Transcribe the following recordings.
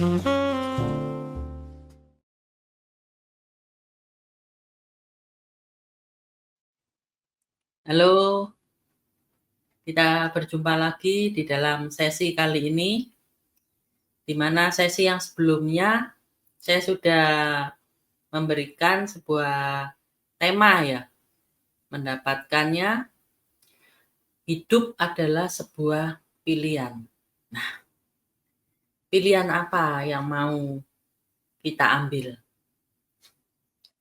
Halo, kita berjumpa lagi di dalam sesi kali ini, di mana sesi yang sebelumnya saya sudah memberikan sebuah tema ya, mendapatkannya hidup adalah sebuah pilihan. Nah, pilihan apa yang mau kita ambil?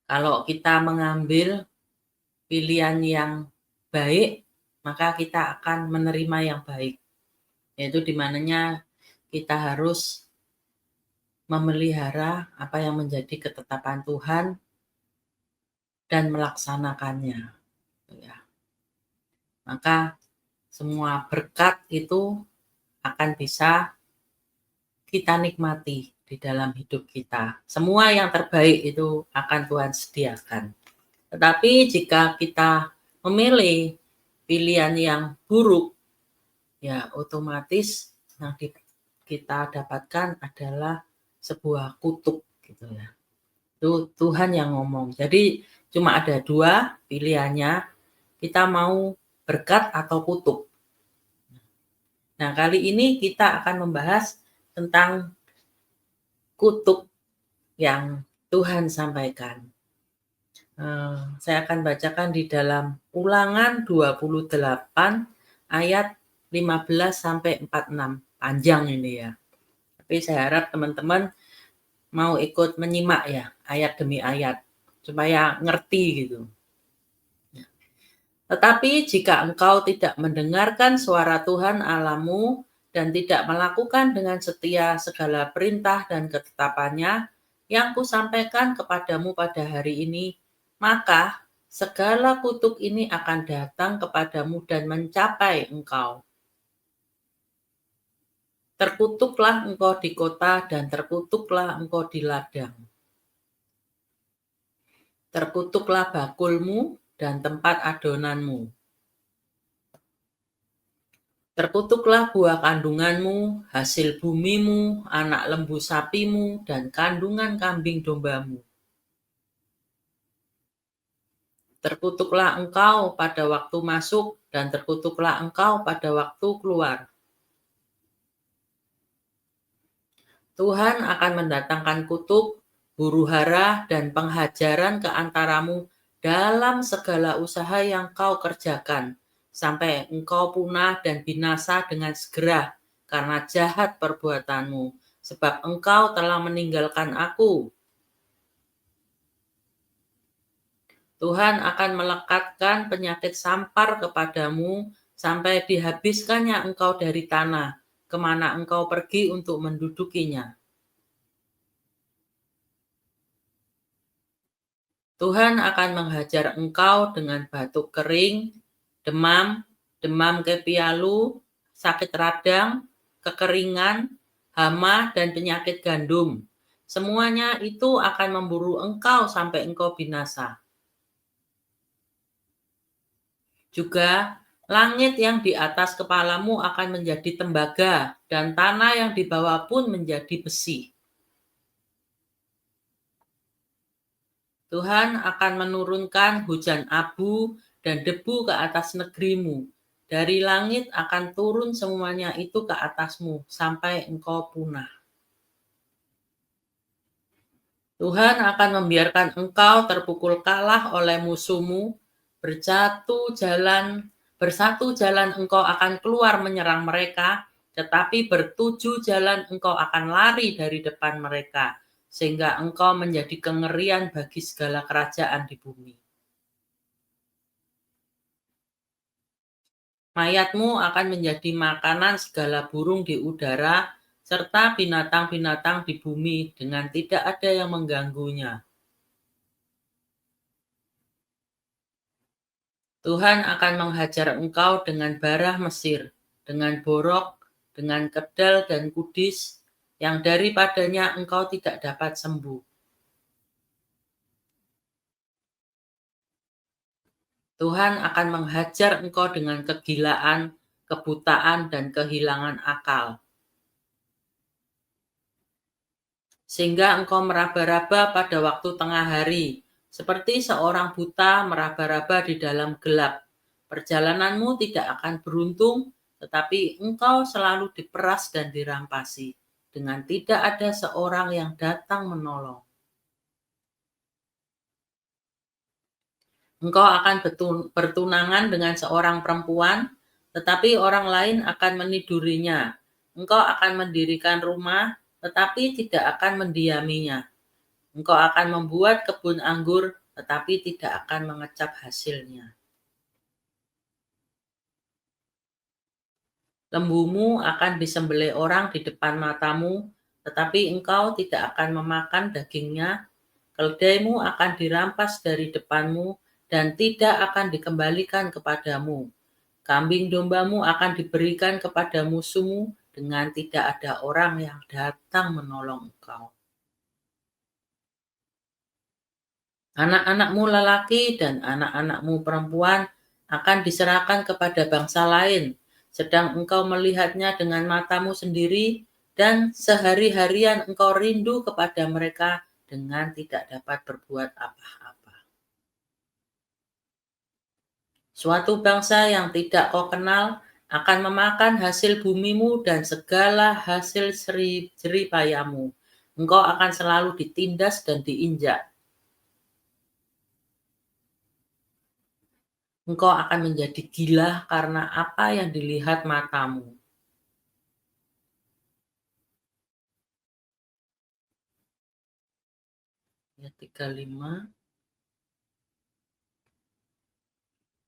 Kalau kita mengambil pilihan yang baik, maka kita akan menerima yang baik, yaitu di mananya kita harus memelihara apa yang menjadi ketetapan Tuhan dan melaksanakannya, ya. Maka semua berkat itu akan bisa kita nikmati di dalam hidup kita. Semua yang terbaik itu akan Tuhan sediakan. Tetapi jika kita memilih pilihan yang buruk, ya otomatis yang kita dapatkan adalah sebuah kutuk gitu ya. Itu Tuhan yang ngomong. Jadi cuma ada dua pilihannya, kita mau berkat atau kutuk. Nah, kali ini kita akan membahas tentang kutuk yang Tuhan sampaikan. Saya akan bacakan di dalam Ulangan 28 ayat 15-46. Panjang ini ya. Tapi saya harap teman-teman mau ikut menyimak ya, ayat demi ayat, supaya ngerti gitu. Tetapi jika engkau tidak mendengarkan suara Tuhan Allahmu dan tidak melakukan dengan setia segala perintah dan ketetapannya yang kusampaikan kepadamu pada hari ini, maka segala kutuk ini akan datang kepadamu dan mencapai engkau. Terkutuklah engkau di kota dan terkutuklah engkau di ladang. Terkutuklah bakulmu dan tempat adonanmu. Terkutuklah buah kandunganmu, hasil bumimu, anak lembu sapimu, dan kandungan kambing dombamu. Terkutuklah engkau pada waktu masuk, dan terkutuklah engkau pada waktu keluar. Tuhan akan mendatangkan kutuk, huru-hara, dan penghajaran ke antaramu dalam segala usaha yang kau kerjakan, sampai engkau punah dan binasa dengan segera karena jahat perbuatanmu, sebab engkau telah meninggalkan Aku. Tuhan akan melekatkan penyakit sampar kepadamu sampai dihabiskannya engkau dari tanah, kemana engkau pergi untuk mendudukinya. Tuhan akan menghajar engkau dengan batuk kering, demam, demam kepialu, sakit radang, kekeringan, hama, dan penyakit gandum. Semuanya itu akan memburu engkau sampai engkau binasa. Juga langit yang di atas kepalamu akan menjadi tembaga, dan tanah yang di bawah pun menjadi besi. Tuhan akan menurunkan hujan abu dan debu ke atas negerimu. Dari langit akan turun semuanya itu ke atasmu sampai engkau punah. Tuhan akan membiarkan engkau terpukul kalah oleh musuhmu, bersatu jalan engkau akan keluar menyerang mereka, tetapi bertujuh jalan engkau akan lari dari depan mereka, sehingga engkau menjadi kengerian bagi segala kerajaan di bumi. Mayatmu akan menjadi makanan segala burung di udara, serta binatang-binatang di bumi dengan tidak ada yang mengganggunya. Tuhan akan menghajar engkau dengan barah Mesir, dengan borok, dengan kedal dan kudis, yang daripadanya engkau tidak dapat sembuh. Tuhan akan menghajar engkau dengan kegilaan, kebutaan, dan kehilangan akal. sehingga engkau meraba-raba pada waktu tengah hari, seperti seorang buta meraba-raba di dalam gelap. Perjalananmu tidak akan beruntung, tetapi engkau selalu diperas dan dirampasi, dengan tidak ada seorang yang datang menolong. Engkau akan bertunangan dengan seorang perempuan, tetapi orang lain akan menidurinya. Engkau akan mendirikan rumah, tetapi tidak akan mendiaminya. Engkau akan membuat kebun anggur, tetapi tidak akan mengecap hasilnya. Lembumu akan disembelih orang di depan matamu, tetapi engkau tidak akan memakan dagingnya. Keledaimu akan dirampas dari depanmu dan tidak akan dikembalikan kepadamu. Kambing dombamu akan diberikan kepada musuhmu dengan tidak ada orang yang datang menolong engkau. Anak-anakmu lelaki dan anak-anakmu perempuan akan diserahkan kepada bangsa lain, sedang engkau melihatnya dengan matamu sendiri dan sehari-harian engkau rindu kepada mereka dengan tidak dapat berbuat apa-apa. Suatu bangsa yang tidak kau kenal akan memakan hasil bumimu dan segala hasil jeripayamu. Engkau akan selalu ditindas dan diinjak. Engkau akan menjadi gila karena apa yang dilihat matamu. Ayat 35.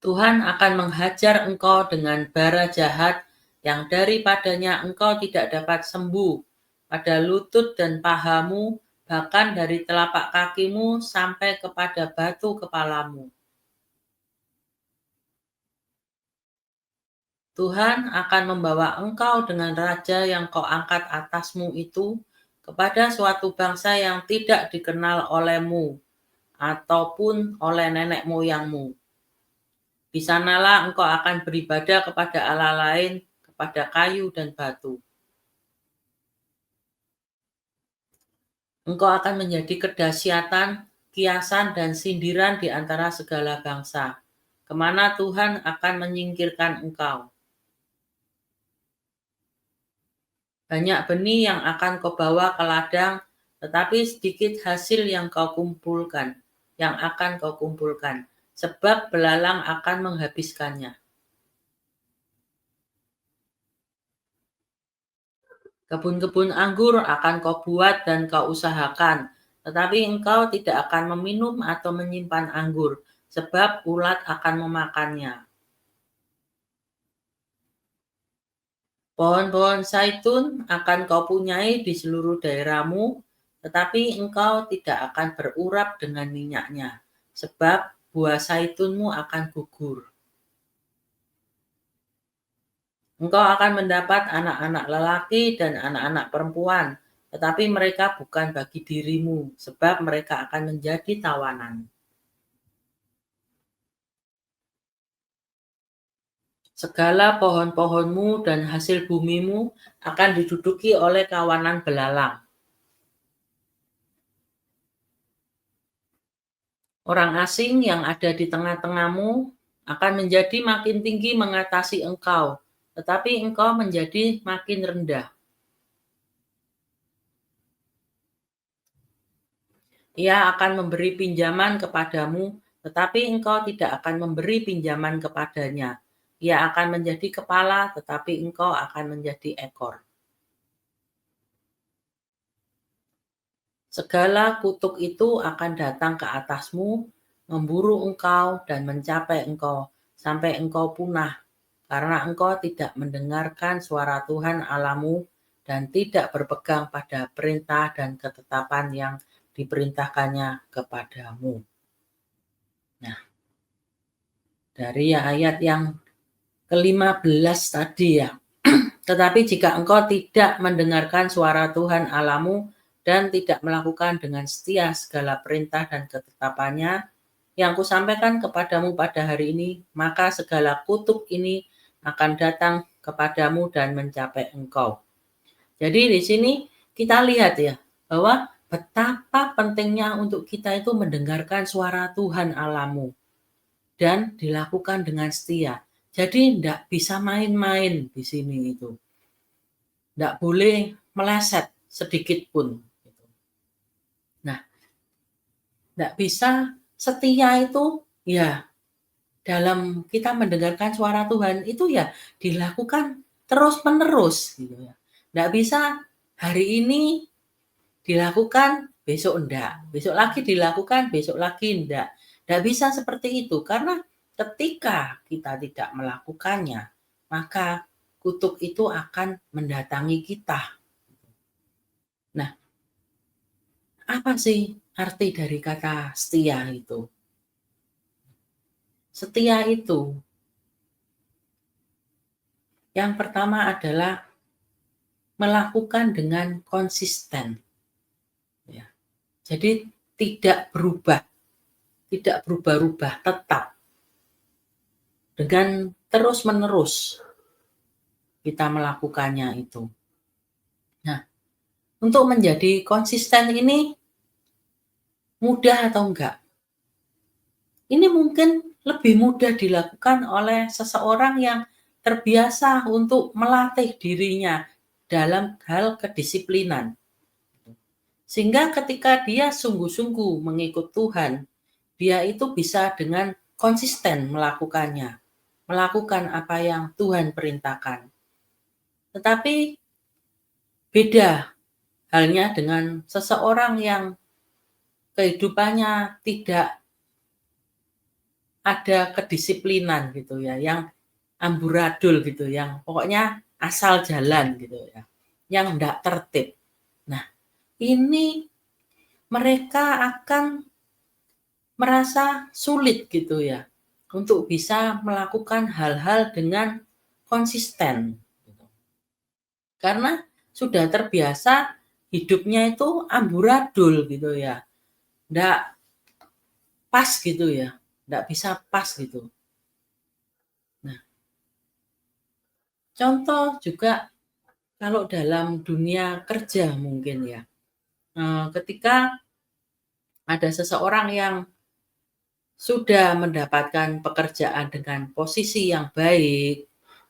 Tuhan akan menghajar engkau dengan bara jahat yang daripadanya engkau tidak dapat sembuh pada lutut dan pahamu, bahkan dari telapak kakimu sampai kepada batu kepalamu. Tuhan akan membawa engkau dengan raja yang kau angkat atasmu itu kepada suatu bangsa yang tidak dikenal olehmu ataupun oleh nenek moyangmu. Di sanalah engkau akan beribadah kepada Allah lain, kepada kayu dan batu. Engkau akan menjadi kedahsyatan, kiasan, dan sindiran di antara segala bangsa. Kemana Tuhan akan menyingkirkan engkau? Banyak benih yang akan kau bawa ke ladang, tetapi sedikit hasil yang akan kau kumpulkan, sebab belalang akan menghabiskannya. Kebun-kebun anggur akan kau buat dan kau usahakan, tetapi engkau tidak akan meminum atau menyimpan anggur, sebab ulat akan memakannya. Pohon-pohon zaitun akan kau punyai di seluruh daerahmu, tetapi engkau tidak akan berurap dengan minyaknya, sebab buah zaitunmu akan gugur. Engkau akan mendapat anak-anak lelaki dan anak-anak perempuan, tetapi mereka bukan bagi dirimu, sebab mereka akan menjadi tawanan. Segala pohon-pohonmu dan hasil bumimu akan diduduki oleh kawanan belalang. Orang asing yang ada di tengah-tengahmu akan menjadi makin tinggi mengatasi engkau, tetapi engkau menjadi makin rendah. Ia akan memberi pinjaman kepadamu, tetapi engkau tidak akan memberi pinjaman kepadanya. Ia akan menjadi kepala, tetapi engkau akan menjadi ekor. Segala kutuk itu akan datang ke atasmu, memburu engkau dan mencapai engkau, sampai engkau punah, karena engkau tidak mendengarkan suara Tuhan Allahmu dan tidak berpegang pada perintah dan ketetapan yang diperintahkannya kepadamu. Nah, dari ayat yang ke-15 tadi ya. Tetapi jika engkau tidak mendengarkan suara Tuhan Allahmu dan tidak melakukan dengan setia segala perintah dan ketetapannya yang kusampaikan kepadamu pada hari ini, maka segala kutuk ini akan datang kepadamu dan mencapai engkau. Jadi di sini kita lihat ya, bahwa betapa pentingnya untuk kita itu mendengarkan suara Tuhan Allahmu dan dilakukan dengan setia. Jadi ndak bisa main-main di sini itu. Ndak boleh meleset sedikit pun. Nah, ndak bisa setia itu ya dalam kita mendengarkan suara Tuhan itu ya dilakukan terus-menerus gitu ya. Ndak bisa hari ini dilakukan, besok enggak, besok lagi dilakukan, besok lagi enggak. Ndak bisa seperti itu karena ketika kita tidak melakukannya, maka kutuk itu akan mendatangi kita. Nah, apa sih arti dari kata setia itu? Setia itu yang pertama adalah melakukan dengan konsisten. Ya. Jadi tidak berubah, tidak berubah-ubah, tetap dengan terus-menerus kita melakukannya itu. Nah, untuk menjadi konsisten ini mudah atau enggak? Ini mungkin lebih mudah dilakukan oleh seseorang yang terbiasa untuk melatih dirinya dalam hal kedisiplinan. Sehingga ketika dia sungguh-sungguh mengikut Tuhan, dia itu bisa dengan konsisten melakukannya, melakukan apa yang Tuhan perintahkan. Tetapi beda halnya dengan seseorang yang kehidupannya tidak ada kedisiplinan gitu ya, yang amburadul gitu, yang pokoknya asal jalan gitu ya, yang enggak tertib. Nah, ini mereka akan merasa sulit gitu ya, untuk bisa melakukan hal-hal dengan konsisten. Gitu. Karena sudah terbiasa hidupnya itu amburadul gitu ya, enggak pas gitu ya, enggak bisa pas gitu. Nah, contoh juga kalau dalam dunia kerja mungkin ya, ketika ada seseorang yang sudah mendapatkan pekerjaan dengan posisi yang baik,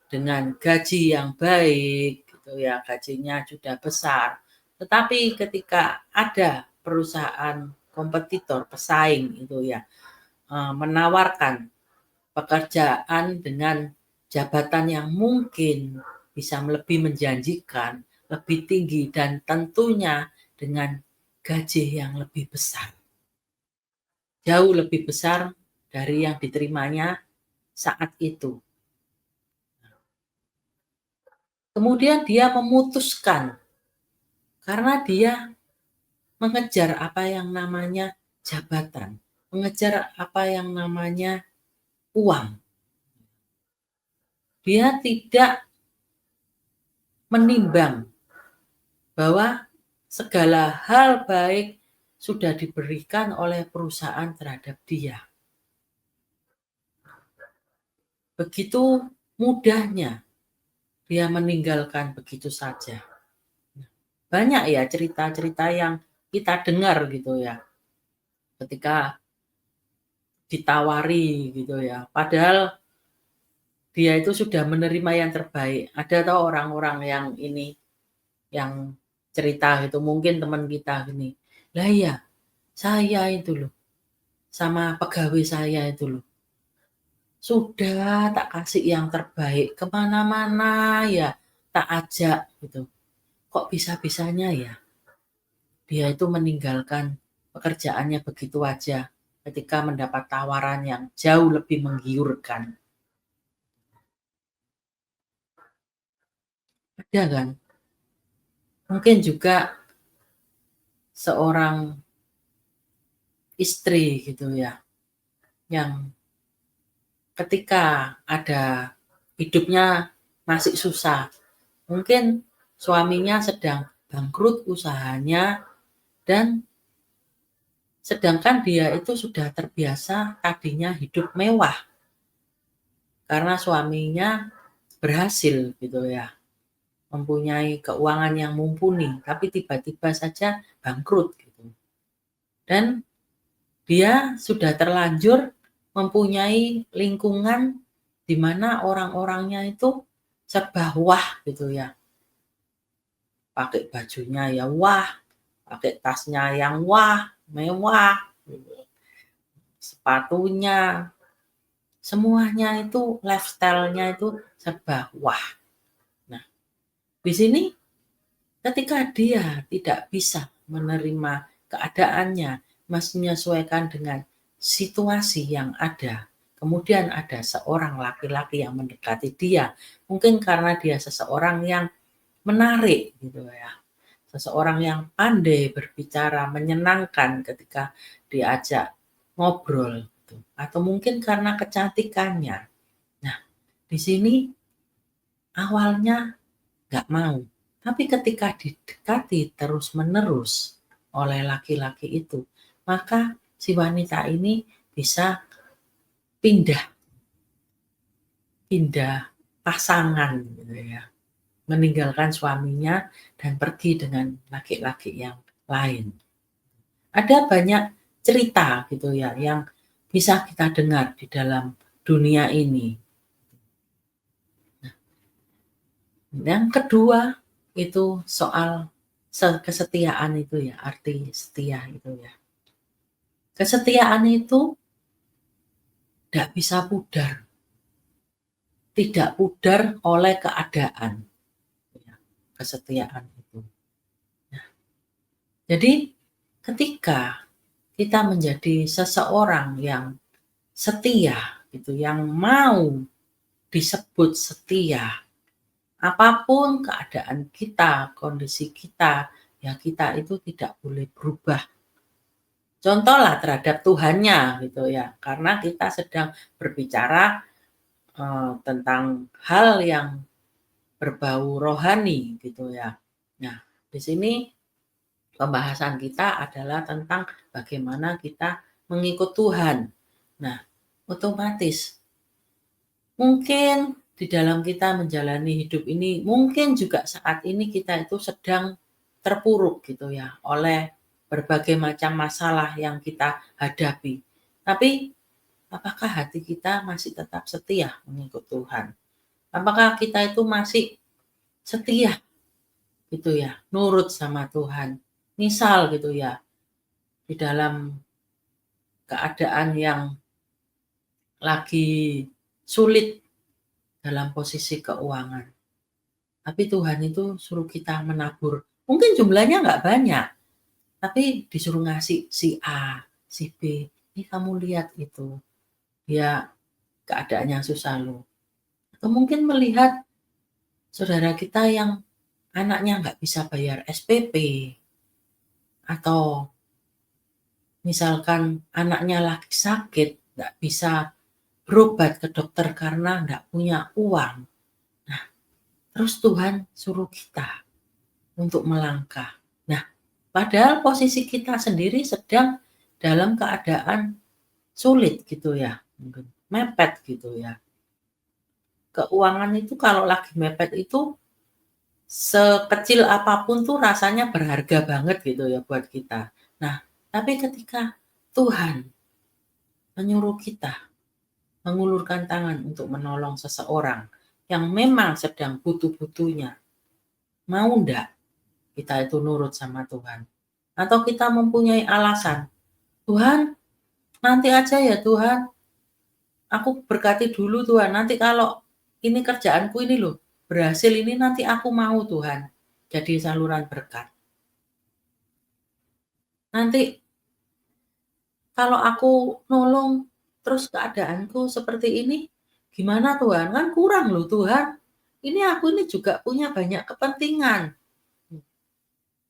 dengan gaji yang baik, gitu ya, gajinya sudah besar. Tetapi ketika ada perusahaan kompetitor, pesaing itu ya, menawarkan pekerjaan dengan jabatan yang mungkin bisa lebih menjanjikan, lebih tinggi, dan tentunya dengan gaji yang lebih besar. Jauh lebih besar dari yang diterimanya saat itu. Kemudian dia memutuskan karena dia mengejar apa yang namanya jabatan, mengejar apa yang namanya uang. Dia tidak menimbang bahwa segala hal baik sudah diberikan oleh perusahaan terhadap dia. Begitu mudahnya dia meninggalkan begitu saja. Banyak ya cerita-cerita yang kita dengar gitu ya, ketika ditawari gitu ya, padahal dia itu sudah menerima yang terbaik. Ada tahu orang-orang yang ini, yang cerita gitu, mungkin teman kita gini, lah iya, saya itu loh, sama pegawai saya itu loh, sudah tak kasih yang terbaik, kemana-mana ya tak ajak gitu. Kok bisa-bisanya ya dia itu meninggalkan pekerjaannya begitu aja ketika mendapat tawaran yang jauh lebih menggiurkan. Ada kan? Mungkin juga seorang istri gitu ya, yang ketika ada hidupnya masih susah, mungkin suaminya sedang bangkrut usahanya dan sedangkan dia itu sudah terbiasa tadinya hidup mewah karena suaminya berhasil gitu ya. mempunyai keuangan yang mumpuni, tapi tiba-tiba saja bangkrut gitu. Dan dia sudah terlanjur mempunyai lingkungan di mana orang-orangnya itu serba wah gitu ya. Pakai bajunya ya wah, pakai tasnya yang wah, mewah, gitu. Sepatunya, semuanya itu lifestyle-nya itu serba wah. Nah, di sini ketika dia tidak bisa menerima keadaannya, menyesuaikan dengan situasi yang ada, kemudian ada seorang laki-laki yang mendekati dia, mungkin karena dia seseorang yang menarik gitu ya, seseorang yang pandai berbicara, menyenangkan ketika diajak ngobrol gitu, atau mungkin karena kecantikannya. Nah, di sini awalnya nggak mau, tapi ketika didekati terus-menerus oleh laki-laki itu, maka si wanita ini bisa pindah pindah pasangan gitu ya, meninggalkan suaminya dan pergi dengan laki-laki yang lain. Ada banyak cerita gitu ya yang bisa kita dengar di dalam dunia ini. Yang kedua itu soal kesetiaan itu ya, arti setia itu ya. Kesetiaan itu tidak bisa pudar, tidak pudar oleh keadaan. Ya, kesetiaan itu. Nah, jadi ketika kita menjadi seseorang yang setia, gitu, yang mau disebut setia, apapun keadaan kita, kondisi kita, ya kita itu tidak boleh berubah. Contohlah terhadap Tuhannya gitu ya, karena kita sedang berbicara tentang hal yang berbau rohani gitu ya. Nah, di sini pembahasan kita adalah tentang bagaimana kita mengikut Tuhan. Nah, otomatis mungkin di dalam kita menjalani hidup ini, mungkin juga saat ini kita itu sedang terpuruk gitu ya oleh berbagai macam masalah yang kita hadapi. Tapi apakah hati kita masih tetap setia mengikut Tuhan? Apakah kita itu masih setia gitu ya, nurut sama Tuhan? Misal gitu ya, di dalam keadaan yang lagi sulit dalam posisi keuangan. Tapi Tuhan itu suruh kita menabur. Mungkin jumlahnya nggak banyak, tapi disuruh ngasih si A, si B. Ini kamu lihat itu, dia keadaannya susah loh. Atau mungkin melihat saudara kita yang anaknya nggak bisa bayar SPP, atau misalkan anaknya lagi sakit, nggak bisa berobat ke dokter karena nggak punya uang. Nah, terus Tuhan suruh kita untuk melangkah. Nah, padahal posisi kita sendiri sedang dalam keadaan sulit gitu ya, mungkin mepet gitu ya. Keuangan itu kalau lagi mepet itu sekecil apapun tuh rasanya berharga banget gitu ya buat kita. Nah, tapi ketika Tuhan menyuruh kita mengulurkan tangan untuk menolong seseorang yang memang sedang butuh-butuhnya, mau ndak kita itu nurut sama Tuhan? Atau kita mempunyai alasan, Tuhan nanti aja ya Tuhan, aku berkati dulu Tuhan, nanti kalau ini kerjaanku ini loh, berhasil ini nanti aku mau Tuhan, jadi saluran berkat. Nanti kalau aku nolong terus keadaanku seperti ini, gimana Tuhan? Kan kurang loh Tuhan. Ini aku ini juga punya banyak kepentingan.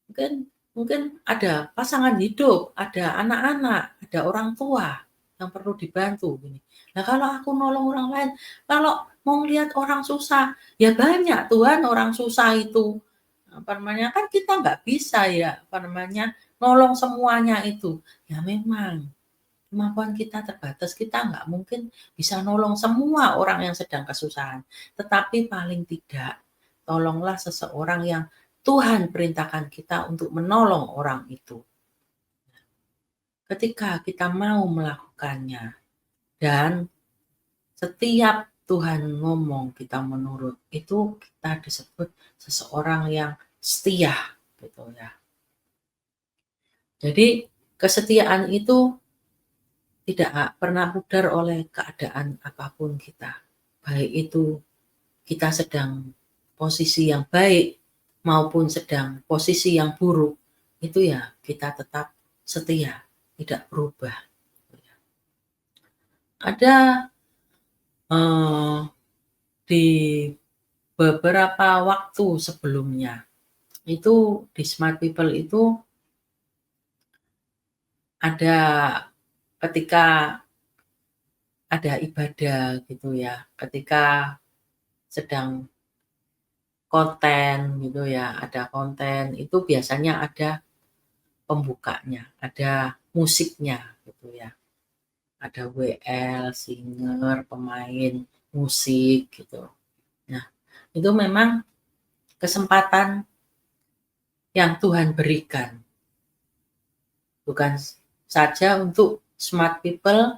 Mungkin mungkin ada pasangan hidup, ada anak-anak, ada orang tua yang perlu dibantu gini. Nah, kalau aku nolong orang lain, kalau mau lihat orang susah, ya banyak Tuhan orang susah itu. Apa namanya, kan kita nggak bisa ya, apa namanya, nolong semuanya itu. Ya memang kemampuan kita terbatas, kita nggak mungkin bisa nolong semua orang yang sedang kesusahan. Tetapi paling tidak tolonglah seseorang yang Tuhan perintahkan kita untuk menolong orang itu. Ketika kita mau melakukannya dan setiap Tuhan ngomong kita menurut, itu kita disebut seseorang yang setia gitu ya. Jadi kesetiaan itu tidak pernah pudar oleh keadaan apapun kita. Baik itu kita sedang posisi yang baik maupun sedang posisi yang buruk, itu ya kita tetap setia, tidak berubah. Ada di beberapa waktu sebelumnya, itu di Smart People itu ada ketika ada ibadah gitu ya, ketika sedang konten gitu ya, ada konten itu biasanya ada pembukanya, ada musiknya gitu ya. Ada WL, singer, pemain musik gitu. Nah, itu memang kesempatan yang Tuhan berikan. Bukan saja untuk Smart People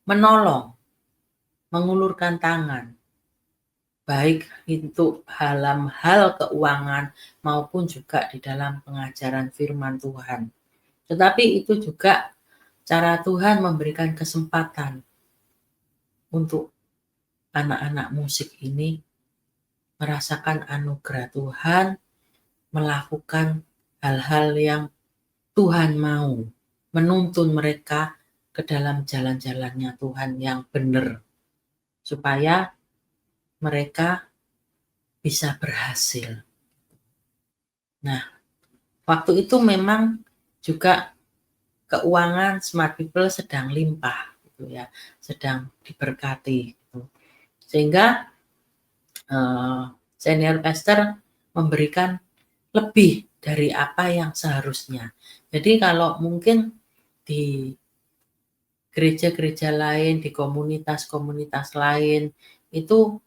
menolong, mengulurkan tangan, baik untuk dalam hal keuangan maupun juga di dalam pengajaran firman Tuhan. Tetapi itu juga cara Tuhan memberikan kesempatan untuk anak-anak musik ini merasakan anugerah Tuhan, melakukan hal-hal yang Tuhan mau, menuntun mereka ke dalam jalan-jalannya Tuhan yang benar, supaya mereka bisa berhasil. Nah, waktu itu memang juga keuangan Smart People sedang limpah, gitu ya, sedang diberkati, gitu. Sehingga senior pastor memberikan lebih dari apa yang seharusnya. Jadi kalau mungkin di gereja-gereja lain, di komunitas-komunitas lain, itu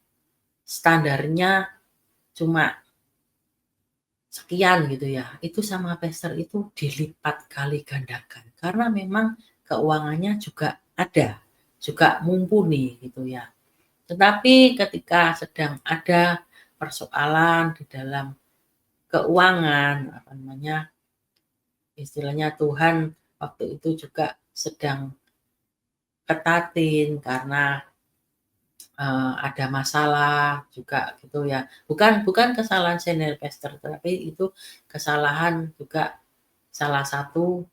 standarnya cuma sekian gitu ya. Itu sama pastor itu dilipat kali gandakan. Karena memang keuangannya juga ada, juga mumpuni gitu ya. Tetapi ketika sedang ada persoalan di dalam keuangan, apa namanya, istilahnya Tuhan waktu itu juga sedang ketatin karena ada masalah juga gitu ya. Bukan kesalahan senior pastor, tapi itu kesalahan juga salah satu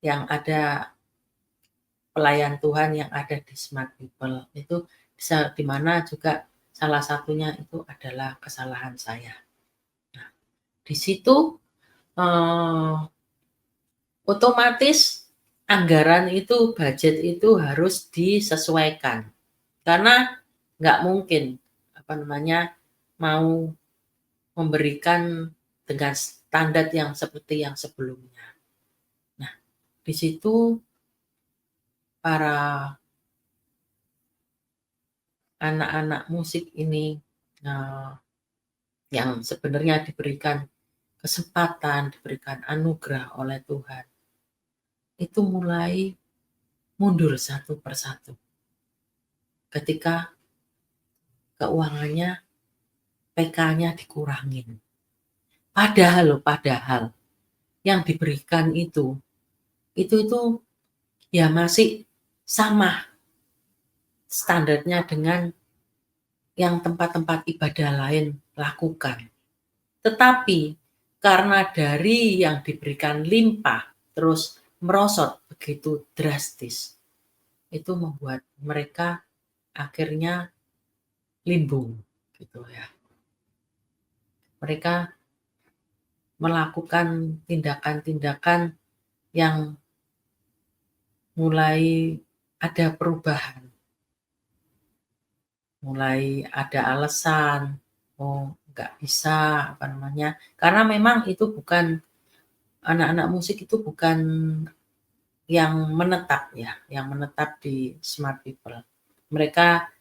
yang ada pelayan Tuhan yang ada di Smart People. Itu di mana juga salah satunya itu adalah kesalahan saya. Nah, di situ otomatis anggaran itu, budget itu harus disesuaikan. Karena nggak mungkin, apa namanya, mau memberikan dengan standar yang seperti yang sebelumnya. Nah, di situ para anak-anak musik ini yang sebenarnya diberikan kesempatan, diberikan anugerah oleh Tuhan, itu mulai mundur satu persatu. Ketika keuangannya, PK-nya dikurangin. Padahal yang diberikan itu ya masih sama standarnya dengan yang tempat-tempat ibadah lain lakukan. Tetapi karena dari yang diberikan limpah terus merosot begitu drastis, itu membuat mereka akhirnya limbung gitu ya. Mereka melakukan tindakan-tindakan yang mulai ada perubahan. Mulai ada alasan, oh nggak bisa, apa namanya, karena memang itu bukan, anak-anak musik itu bukan yang menetap ya, yang menetap di Smart People. Mereka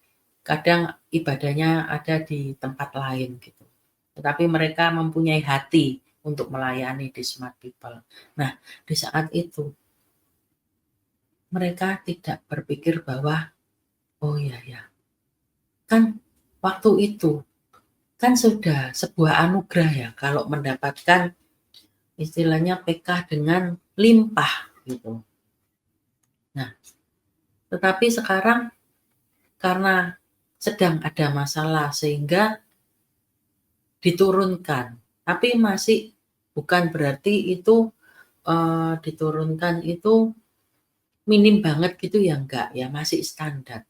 kadang ibadahnya ada di tempat lain gitu. Tetapi mereka mempunyai hati untuk melayani di Smart People. Nah, di saat itu mereka tidak berpikir bahwa, "Oh iya ya, kan waktu itu kan sudah sebuah anugerah ya kalau mendapatkan istilahnya PK dengan limpah," gitu. Nah, tetapi sekarang karena sedang ada masalah sehingga diturunkan, tapi masih bukan berarti itu, diturunkan itu minim banget gitu ya, enggak ya, masih standar.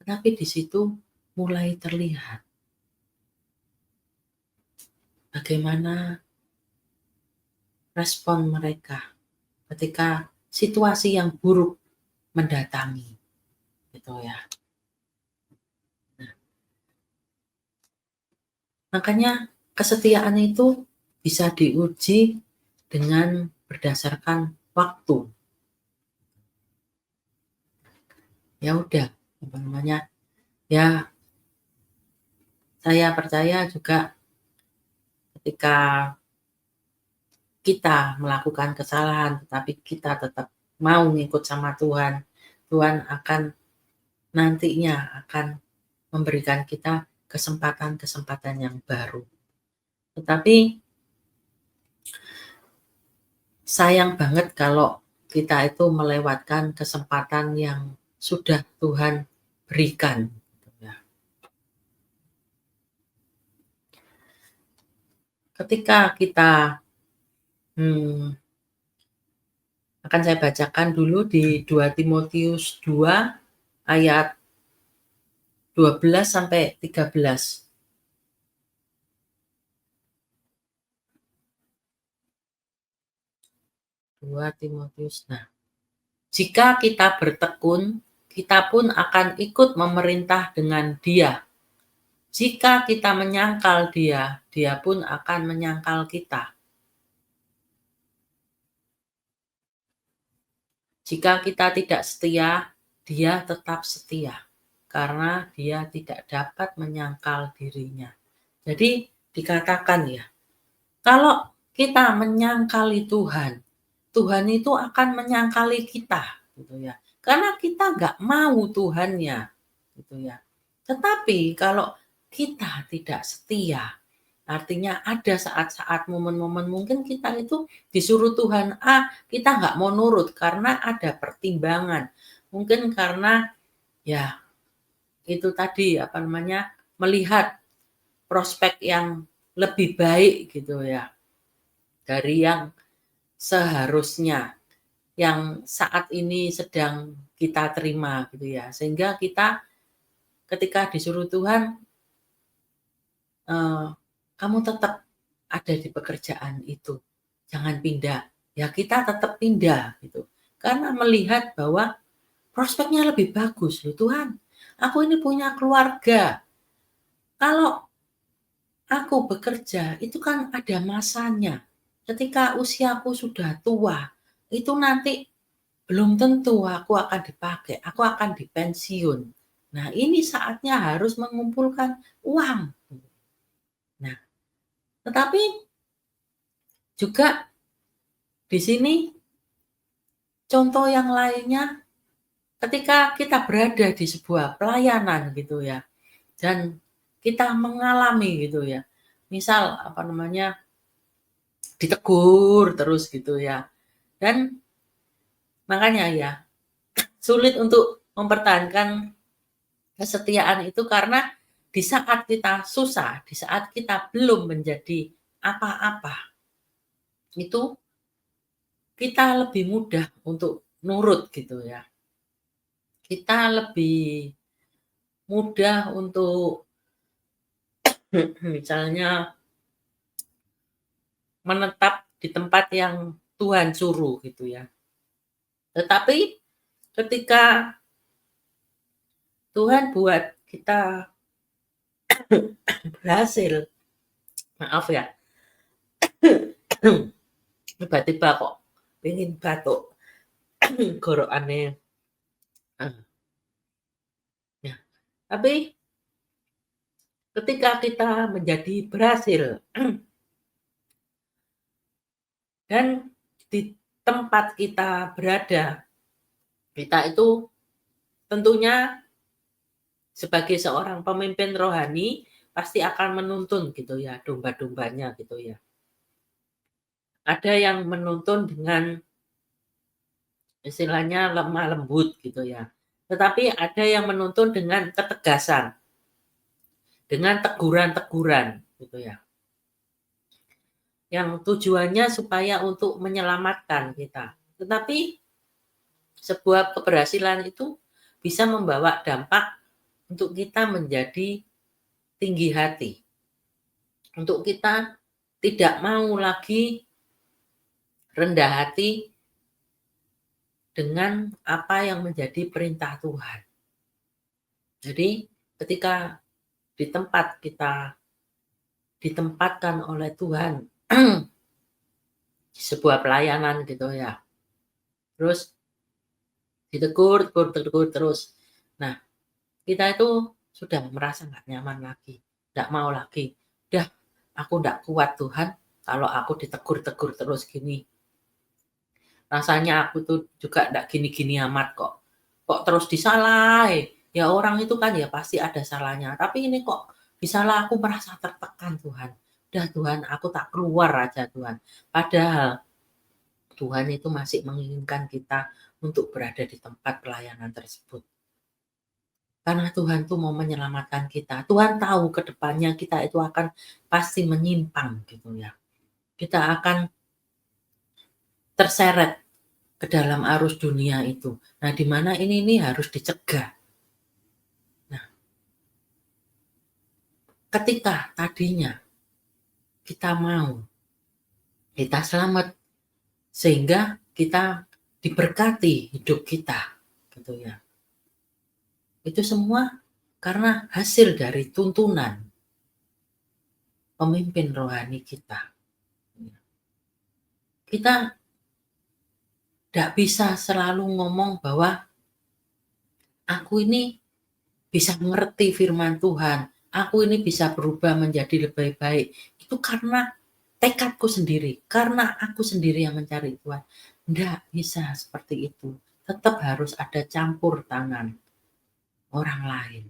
Tetapi di situ mulai terlihat bagaimana respon mereka ketika situasi yang buruk mendatangi, gitu ya. Nah, makanya kesetiaan itu bisa diuji dengan berdasarkan waktu. Ya udah, apa namanya, ya saya percaya juga ketika kita melakukan kesalahan, tetapi kita tetap mau ngikut sama Tuhan, Tuhan akan nantinya akan memberikan kita kesempatan-kesempatan yang baru. Tetapi sayang banget kalau kita itu melewatkan kesempatan yang sudah Tuhan berikan. Ketika kita akan saya bacakan dulu di 2 Timotius 2 ayat 12 sampai 13. 2 Timotius. Nah, jika kita bertekun, kita pun akan ikut memerintah dengan Dia. Jika kita menyangkal Dia, Dia pun akan menyangkal kita. Jika kita tidak setia, Dia tetap setia, karena Dia tidak dapat menyangkal dirinya. Jadi dikatakan ya, kalau kita menyangkali Tuhan, Tuhan itu akan menyangkali kita, gitu ya. Karena kita nggak mau Tuhannya, gitu ya. Tetapi kalau kita tidak setia, artinya ada saat-saat momen-momen mungkin kita itu disuruh Tuhan A, kita nggak mau nurut karena ada pertimbangan. Mungkin karena ya itu tadi apa namanya, melihat prospek yang lebih baik gitu ya dari yang seharusnya, yang saat ini sedang kita terima gitu ya. Sehingga kita ketika disuruh Tuhan, kamu tetap ada di pekerjaan itu, jangan pindah. Ya kita tetap pindah gitu. Karena melihat bahwa prospeknya lebih bagus loh, Tuhan, aku ini punya keluarga. Kalau aku bekerja itu kan ada masanya. Ketika usiaku sudah tua, itu nanti belum tentu aku akan dipakai, aku akan dipensiun. Nah, ini saatnya harus mengumpulkan uang. Nah, tetapi juga di sini contoh yang lainnya ketika kita berada di sebuah pelayanan gitu ya, dan kita mengalami gitu ya. Misal apa namanya, ditegur terus gitu ya. Dan makanya ya, sulit untuk mempertahankan kesetiaan itu karena di saat kita susah, di saat kita belum menjadi apa-apa, itu kita lebih mudah untuk nurut gitu ya. Kita lebih mudah untuk misalnya menetap di tempat yang Tuhan suruh gitu ya. Tetapi ketika Tuhan buat kita berhasil, maaf ya, tiba-tiba kok pengen batuk, gorokannya. Ya. Tapi ketika kita menjadi berhasil dan di tempat kita berada, kita itu tentunya sebagai seorang pemimpin rohani pasti akan menuntun gitu ya domba-dombanya gitu ya. Ada yang menuntun dengan istilahnya lemah lembut gitu ya. Tetapi ada yang menuntun dengan ketegasan, dengan teguran-teguran gitu ya. Yang tujuannya supaya untuk menyelamatkan kita. Tetapi sebuah keberhasilan itu bisa membawa dampak untuk kita menjadi tinggi hati. Untuk kita tidak mau lagi rendah hati dengan apa yang menjadi perintah Tuhan. Jadi ketika di tempat kita ditempatkan oleh Tuhan sebuah pelayanan gitu ya. Terus ditegur terus. Nah, kita itu sudah merasa nggak nyaman lagi, nggak mau lagi. Udah, aku nggak kuat Tuhan kalau aku ditegur terus gini. Rasanya aku tuh juga nggak gini-gini amat kok. Kok terus disalahin? Ya orang itu kan ya pasti ada salahnya. Tapi ini kok disalah aku merasa tertekan Tuhan. Udah Tuhan, aku tak keluar aja Tuhan. Padahal Tuhan itu masih menginginkan kita untuk berada di tempat pelayanan tersebut. Karena Tuhan tuh mau menyelamatkan kita. Tuhan tahu ke depannya kita itu akan pasti menyimpang gitu ya. Kita akan terseret ke dalam arus dunia itu. Nah, di mana ini harus dicegah. Nah, ketika tadinya kita mau, kita selamat, sehingga kita diberkati hidup kita, gitu ya. Itu semua karena hasil dari tuntunan pemimpin rohani kita. Kita tidak bisa selalu ngomong bahwa aku ini bisa mengerti firman Tuhan, aku ini bisa berubah menjadi lebih baik. Itu karena tekadku sendiri, karena aku sendiri yang mencari Tuhan. Tidak bisa seperti itu. Tetap harus ada campur tangan orang lain,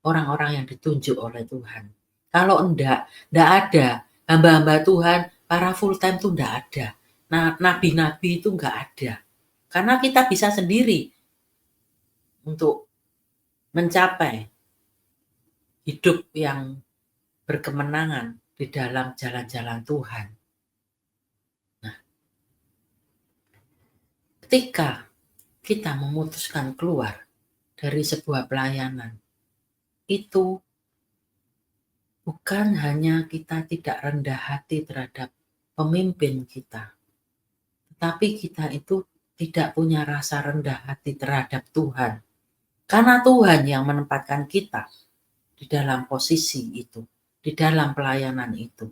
orang-orang yang ditunjuk oleh Tuhan. Kalau enggak ada. Hamba-hamba Tuhan, para full time itu enggak ada. Nah, nabi-nabi itu enggak ada. Karena kita bisa sendiri untuk mencapai hidup yang berkemenangan di dalam jalan-jalan Tuhan. Nah, ketika kita memutuskan keluar dari sebuah pelayanan, itu bukan hanya kita tidak rendah hati terhadap pemimpin kita, tetapi kita itu tidak punya rasa rendah hati terhadap Tuhan. Karena Tuhan yang menempatkan kita di dalam posisi itu, di dalam pelayanan itu.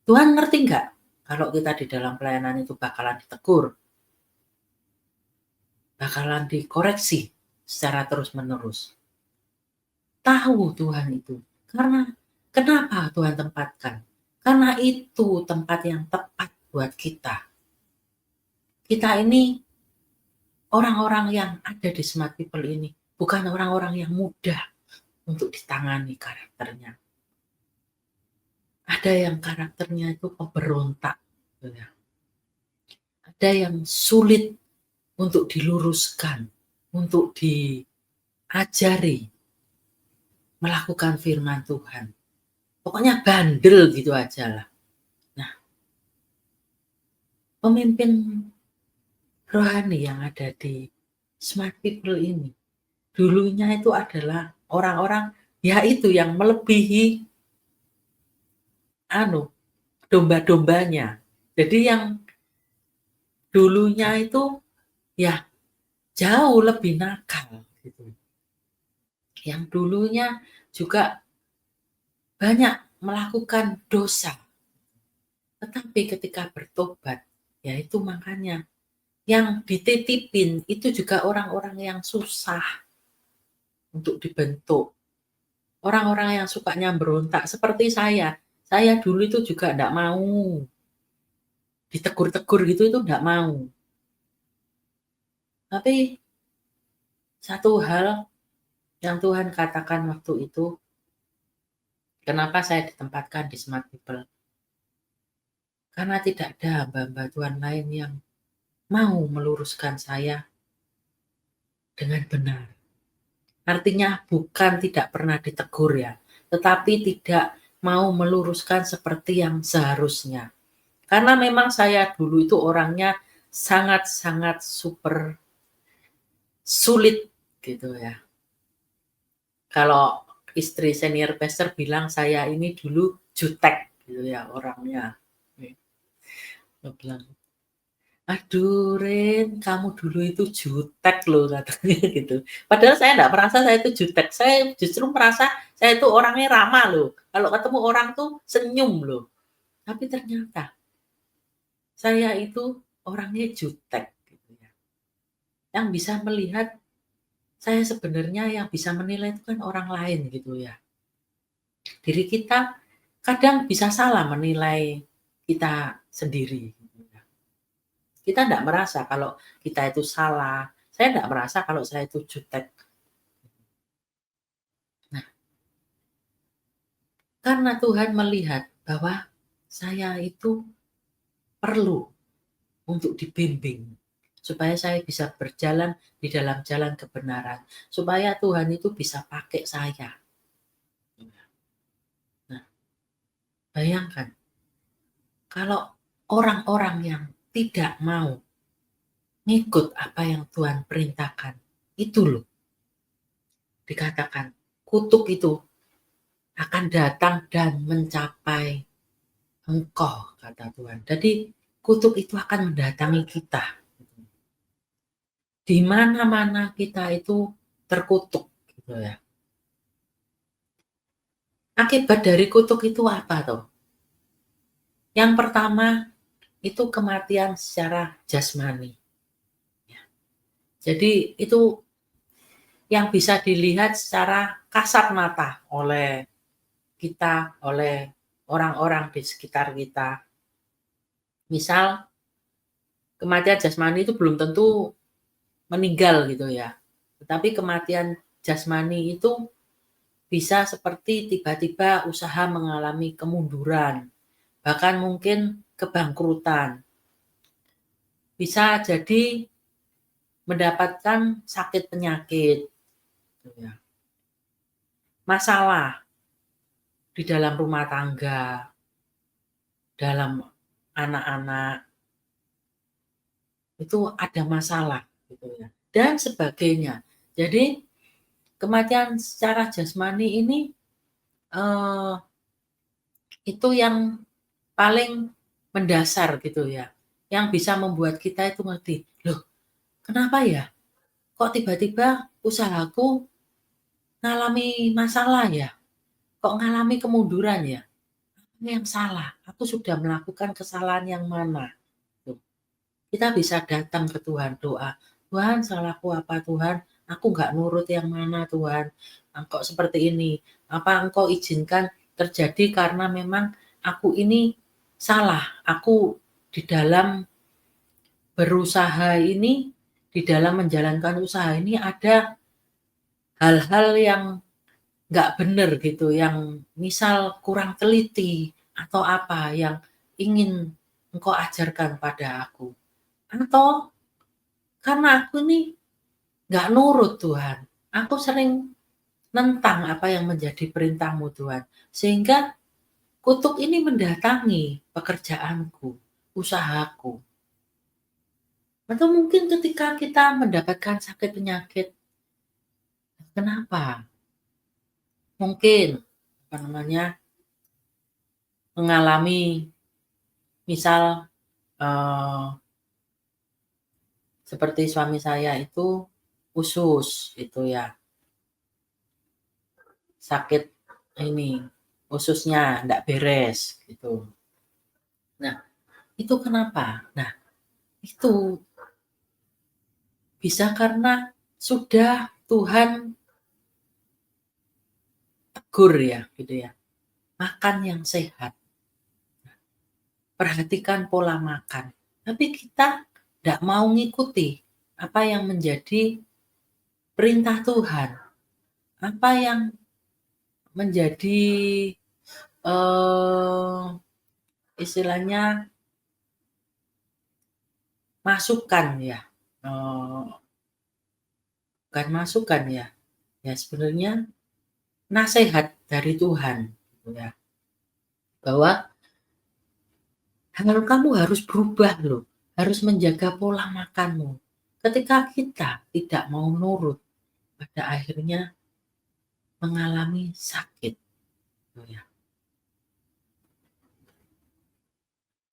Tuhan ngerti nggak kalau kita di dalam pelayanan itu bakalan ditegur, bakalan dikoreksi secara terus-menerus. Tahu Tuhan itu. Karena kenapa Tuhan tempatkan? Karena itu tempat yang tepat buat kita. Kita ini orang-orang yang ada di Smart People ini bukan orang-orang yang mudah untuk ditangani karakternya. Ada yang karakternya itu pemberontak. Ada yang sulit untuk diluruskan, untuk diajari melakukan firman Tuhan. Pokoknya bandel gitu aja lah. Nah, pemimpin rohani yang ada di Smart People ini, dulunya itu adalah orang-orang ya itu yang melebihi domba-dombanya. Jadi yang dulunya itu ya jauh lebih nakal gitu. Yang dulunya juga banyak melakukan dosa. Tetapi ketika bertobat, ya itu makanya yang dititipin itu juga orang-orang yang susah untuk dibentuk. Orang-orang yang sukanya berontak seperti saya. Saya dulu itu juga ndak mau, ditegur-tegur gitu itu ndak mau. Tapi satu hal yang Tuhan katakan waktu itu, kenapa saya ditempatkan di Smart People, karena tidak ada hamba-hamba Tuhan lain yang mau meluruskan saya dengan benar. Artinya bukan tidak pernah ditegur ya, tetapi tidak mau meluruskan seperti yang seharusnya. Karena memang saya dulu itu orangnya sangat-sangat super sulit gitu ya. Kalau istri senior pastor bilang saya ini dulu jutek gitu ya orangnya. Dia bilang, "Aduh Rin, kamu dulu itu jutek loh," katanya gitu. Padahal saya nggak merasa saya itu jutek, saya justru merasa saya itu orangnya ramah loh. Kalau ketemu orang tuh senyum loh. Tapi ternyata saya itu orangnya jutek gitu ya. Yang bisa melihat saya sebenarnya yang bisa menilai itu kan orang lain gitu ya. Diri kita kadang bisa salah menilai kita sendiri. Gitu ya. Kita nggak merasa kalau kita itu salah. Saya nggak merasa kalau saya itu jutek. Nah, karena Tuhan melihat bahwa saya itu perlu untuk dibimbing supaya saya bisa berjalan di dalam jalan kebenaran, supaya Tuhan itu bisa pakai saya. Nah, bayangkan kalau orang-orang yang tidak mau ngikut apa yang Tuhan perintahkan, itu loh dikatakan kutuk itu akan datang dan mencapai engkau, kata Tuhan. Jadi kutuk itu akan mendatangi kita. Di mana-mana kita itu terkutuk gitu ya. Akibat dari kutuk itu apa tuh? Yang pertama itu kematian secara jasmani. Jadi itu yang bisa dilihat secara kasat mata oleh kita, oleh orang-orang di sekitar kita. Misal kematian jasmani itu belum tentu meninggal gitu ya. Tetapi kematian jasmani itu bisa seperti tiba-tiba usaha mengalami kemunduran, bahkan mungkin kebangkrutan. Bisa jadi mendapatkan sakit penyakit, gitu ya. Masalah di dalam rumah tangga, dalam anak-anak, itu ada masalah gitu ya, dan sebagainya. Jadi kematian secara jasmani ini eh, itu yang paling mendasar gitu ya, yang bisa membuat kita itu ngerti, loh kenapa ya kok tiba-tiba usahaku ngalami masalah ya, kok ngalami kemunduran ya, ini yang salah, aku sudah melakukan kesalahan yang mana. Tuh. Kita bisa datang ke Tuhan doa, Tuhan salahku apa Tuhan, aku nggak nurut yang mana Tuhan, kok seperti ini, apa engkau izinkan terjadi karena memang aku ini salah, aku di dalam berusaha ini, di dalam menjalankan usaha ini ada hal-hal yang nggak benar gitu, yang misal kurang teliti atau apa yang ingin engkau ajarkan pada aku. Atau karena aku ini nggak nurut Tuhan, aku sering nentang apa yang menjadi perintahmu Tuhan, sehingga kutuk ini mendatangi pekerjaanku, usahaku. Atau mungkin ketika kita mendapatkan sakit penyakit, kenapa? Mungkin apa namanya mengalami misal eh, seperti suami saya itu usus itu ya, sakit ini ususnya ndak beres gitu. Nah, itu kenapa? Nah, itu bisa karena sudah Tuhan tegur ya, gitu ya. Makan yang sehat, perhatikan pola makan. Tapi kita tidak mau ngikuti apa yang menjadi perintah Tuhan, apa yang menjadi istilahnya masukan ya, bukan masukan ya, ya sebenarnya nasihat dari Tuhan, gitu ya, bahwa kamu harus berubah loh, harus menjaga pola makanmu. Ketika kita tidak mau nurut, pada akhirnya mengalami sakit, gitu ya.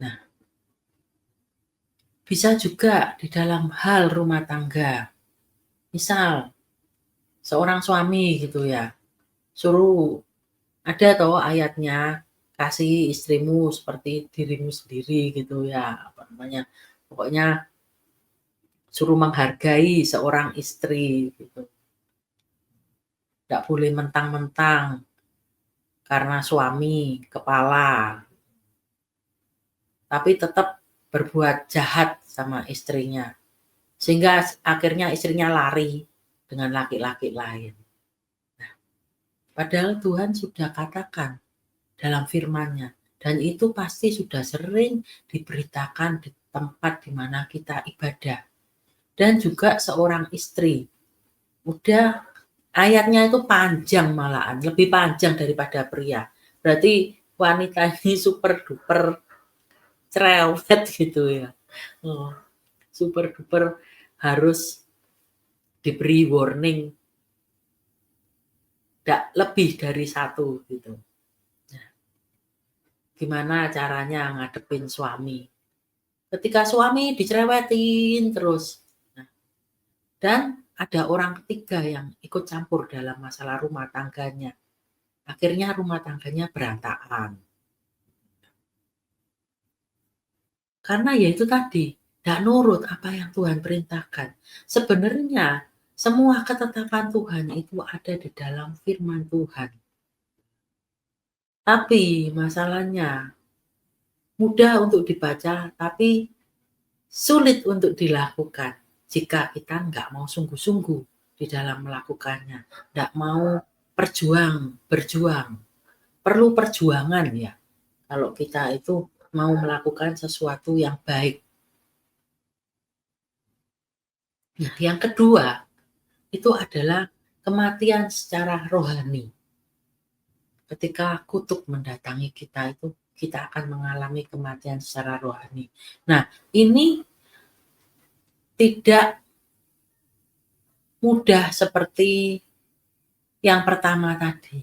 Nah, bisa juga di dalam hal rumah tangga. Misal, seorang suami gitu ya, suruh ada toh ayatnya, kasih istrimu seperti dirimu sendiri gitu ya, apa namanya, pokoknya suruh menghargai seorang istri gitu. Nggak boleh mentang-mentang karena suami kepala, tapi tetap berbuat jahat sama istrinya. Sehingga akhirnya istrinya lari dengan laki-laki lain. Padahal Tuhan sudah katakan dalam firman-Nya, dan itu pasti sudah sering diberitakan di tempat di mana kita ibadah. Dan juga seorang istri, udah ayatnya itu panjang malahan, lebih panjang daripada pria. Berarti wanita ini super duper cerewet gitu ya. Oh, super duper harus diberi warning tidak lebih dari satu gitu. Nah, gimana caranya ngadepin suami? Ketika suami dicerewetin terus, nah, dan ada orang ketiga yang ikut campur dalam masalah rumah tangganya. Akhirnya rumah tangganya berantakan. Karena ya itu tadi, tidak nurut apa yang Tuhan perintahkan. Sebenarnya semua ketetapan Tuhan itu ada di dalam firman Tuhan. Tapi masalahnya mudah untuk dibaca, tapi sulit untuk dilakukan jika kita nggak mau sungguh-sungguh di dalam melakukannya, nggak mau berjuang. Perlu perjuangan ya, kalau kita itu mau melakukan sesuatu yang baik. Nah, yang kedua, itu adalah kematian secara rohani. Ketika kutuk mendatangi kita itu, kita akan mengalami kematian secara rohani. Nah, ini tidak mudah seperti yang pertama tadi.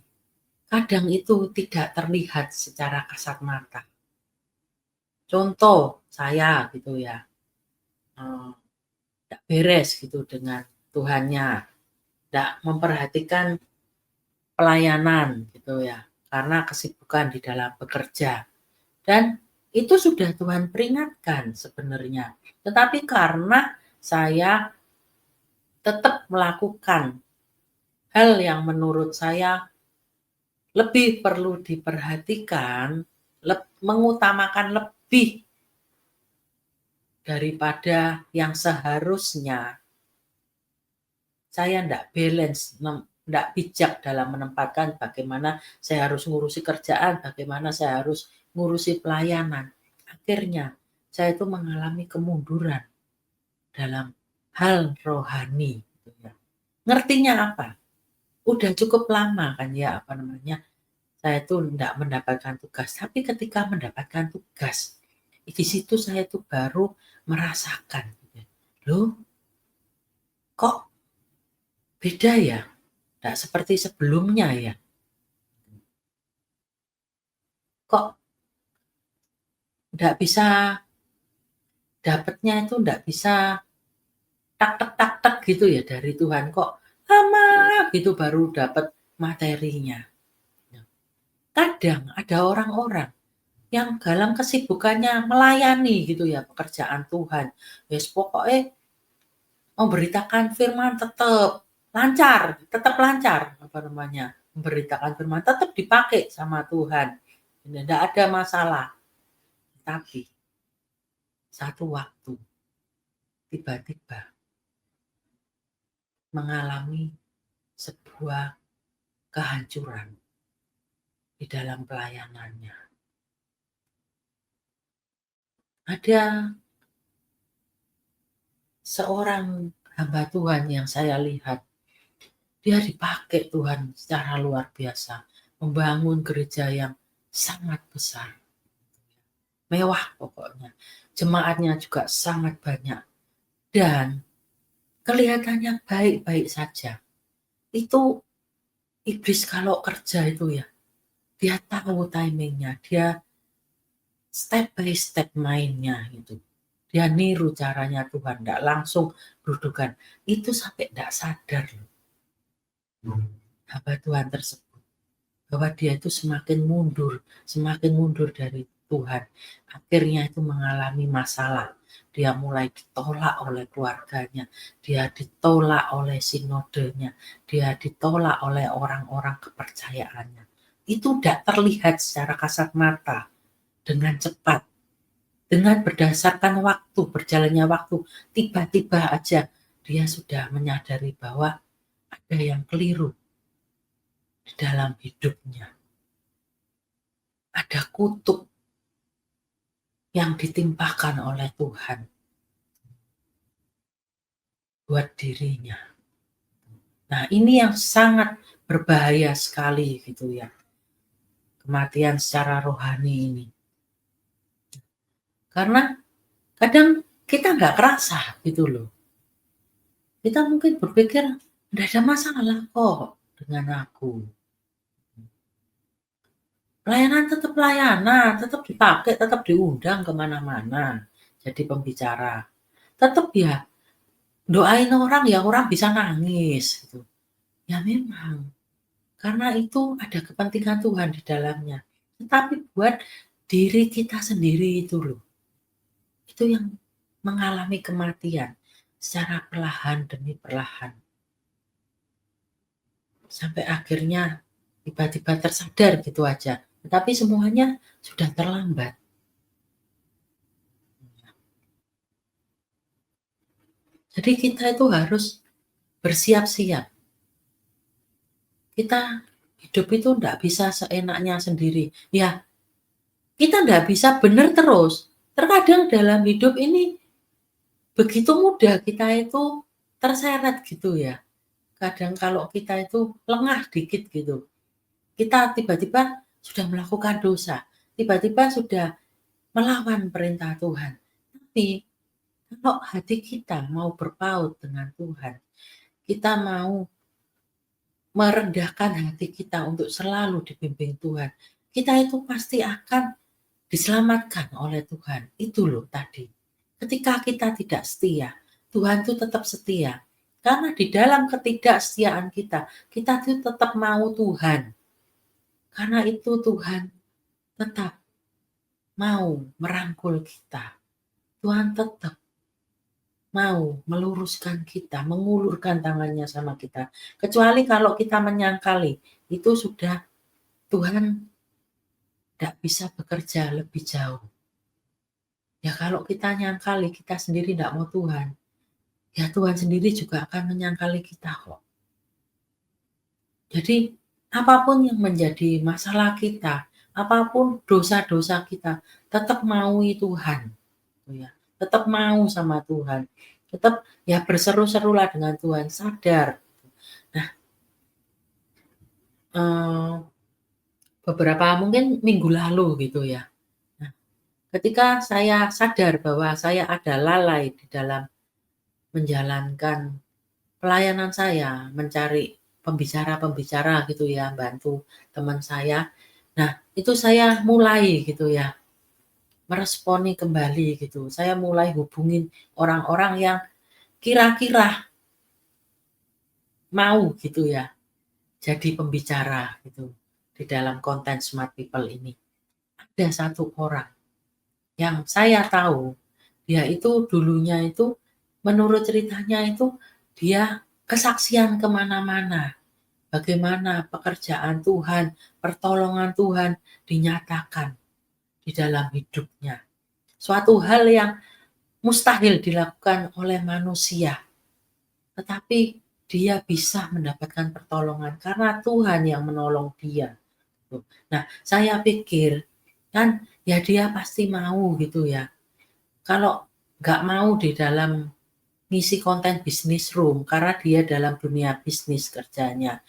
Kadang itu tidak terlihat secara kasat mata. Contoh saya gitu ya, tidak beres gitu dengan Tuhannya, tidak memperhatikan pelayanan gitu ya, karena kesibukan di dalam bekerja. Dan itu sudah Tuhan peringatkan sebenarnya. Tetapi karena saya tetap melakukan hal yang menurut saya lebih perlu diperhatikan, mengutamakan lebih daripada yang seharusnya, saya tidak balance, tidak bijak dalam menempatkan bagaimana saya harus ngurusi kerjaan, bagaimana saya harus ngurusi pelayanan. Akhirnya saya itu mengalami kemunduran dalam hal rohani. Ngertinya apa? Udah cukup lama kan ya, apa namanya, saya itu tidak mendapatkan tugas. Tapi ketika mendapatkan tugas, di situ saya itu baru merasakan, loh kok beda ya? Tidak seperti sebelumnya ya? Kok tidak bisa, dapatnya itu tidak bisa tak gitu ya dari Tuhan, kok lama gitu baru dapat materinya. Kadang ada orang-orang yang dalam kesibukannya melayani gitu ya pekerjaan Tuhan. Yes, pokoknya memberitakan firman tetap lancar apa namanya, memberitakan firman, tetap dipakai sama Tuhan. Tidak ada masalah. Tapi satu waktu tiba-tiba mengalami sebuah kehancuran di dalam pelayanannya. Ada seorang hamba Tuhan yang saya lihat, dia dipakai Tuhan secara luar biasa, membangun gereja yang sangat besar, mewah pokoknya. Jemaatnya juga sangat banyak dan kelihatannya baik-baik saja. Itu iblis kalau kerja itu ya, dia tahu timingnya, dia step by step mainnya gitu. Dia niru caranya Tuhan, tidak langsung dudukan. Itu sampai tidak sadar loh, hamba Tuhan tersebut, bahwa dia itu semakin mundur dari Tuhan. Akhirnya itu mengalami masalah. Dia mulai ditolak oleh keluarganya, dia ditolak oleh sinodenya, dia ditolak oleh orang-orang kepercayaannya. Itu tidak terlihat secara kasat mata dengan cepat. Dengan berdasarkan waktu, berjalannya waktu, tiba-tiba aja dia sudah menyadari bahwa ada yang keliru di dalam hidupnya. Ada kutuk yang ditimpakan oleh Tuhan buat dirinya. Nah, ini yang sangat berbahaya sekali gitu ya. Kematian secara rohani ini. Karena kadang kita nggak kerasa gitu loh. Kita mungkin berpikir, nggak ada masalah kok dengan aku. Pelayanan tetap pelayanan, tetap dipakai, tetap diundang kemana-mana jadi pembicara. Tetap ya doain orang ya orang bisa nangis gitu. Ya memang, karena itu ada kepentingan Tuhan di dalamnya. Tetapi buat diri kita sendiri itu loh, itu yang mengalami kematian secara perlahan demi perlahan. Sampai akhirnya tiba-tiba tersadar gitu aja. Tetapi semuanya sudah terlambat. Jadi kita itu harus bersiap-siap. Kita hidup itu enggak bisa seenaknya sendiri. Ya, kita enggak bisa benar terus. Terkadang dalam hidup ini begitu mudah kita itu terseret gitu ya. Kadang kalau kita itu lengah dikit gitu, kita tiba-tiba sudah melakukan dosa, tiba-tiba sudah melawan perintah Tuhan. Tapi kalau hati kita mau berpaut dengan Tuhan, kita mau merendahkan hati kita untuk selalu dibimbing Tuhan, kita itu pasti akan diselamatkan oleh Tuhan. Itu loh tadi. Ketika kita tidak setia, Tuhan itu tetap setia. Karena di dalam ketidaksetiaan kita, kita itu tetap mau Tuhan. Karena itu Tuhan tetap mau merangkul kita. Tuhan tetap mau meluruskan kita, mengulurkan tangannya sama kita. Kecuali kalau kita menyangkali, itu sudah Tuhan tidak bisa bekerja lebih jauh. Ya kalau kita nyangkali kita sendiri tidak mau Tuhan, ya Tuhan sendiri juga akan menyangkali kita kok. Jadi apapun yang menjadi masalah kita, apapun dosa-dosa kita, tetap maui Tuhan. Ya. Tetap mau sama Tuhan. Tetap ya berseru-serulah dengan Tuhan, sadar. Nah, beberapa mungkin minggu lalu gitu ya. Nah, ketika saya sadar bahwa saya ada lalai di dalam menjalankan pelayanan saya, mencari pembicara-pembicara gitu ya, bantu teman saya. Nah, itu saya mulai gitu ya, meresponi kembali gitu. Saya mulai hubungin orang-orang yang kira-kira mau gitu ya, jadi pembicara gitu di dalam konten Smart People ini. Ada satu orang yang saya tahu dia itu dulunya itu menurut ceritanya itu dia kesaksian kemana-mana. bagaimana pekerjaan Tuhan, pertolongan Tuhan dinyatakan di dalam hidupnya. Suatu hal yang mustahil dilakukan oleh manusia, tetapi dia bisa mendapatkan pertolongan karena Tuhan yang menolong dia. Nah, saya pikir kan ya dia pasti mau gitu ya. Kalau nggak mau di dalam ngisi konten bisnis room karena dia dalam dunia bisnis kerjanya,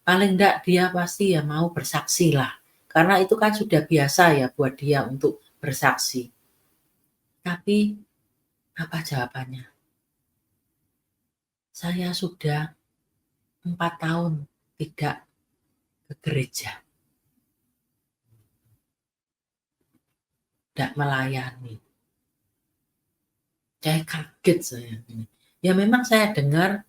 paling enggak dia pasti ya mau bersaksi lah. Karena itu kan sudah biasa ya buat dia untuk bersaksi. Tapi apa jawabannya? Saya sudah 4 tahun tidak ke gereja, tidak melayani. Saya kaget saya ini. Ya memang saya dengar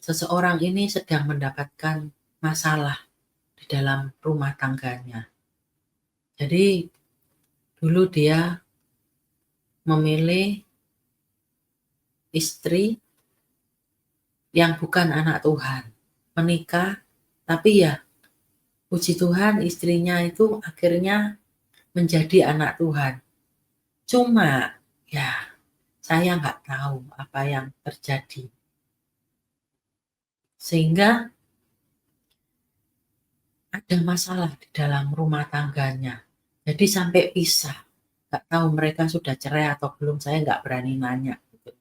seseorang ini sedang mendapatkan masalah di dalam rumah tangganya. Jadi dulu dia memilih istri yang bukan anak Tuhan, menikah, tapi ya puji Tuhan istrinya itu akhirnya menjadi anak Tuhan. Cuma ya saya nggak tahu apa yang terjadi. Sehingga ada masalah di dalam rumah tangganya. Jadi sampai pisah. Nggak tahu mereka sudah cerai atau belum, saya nggak berani nanya. Gitu.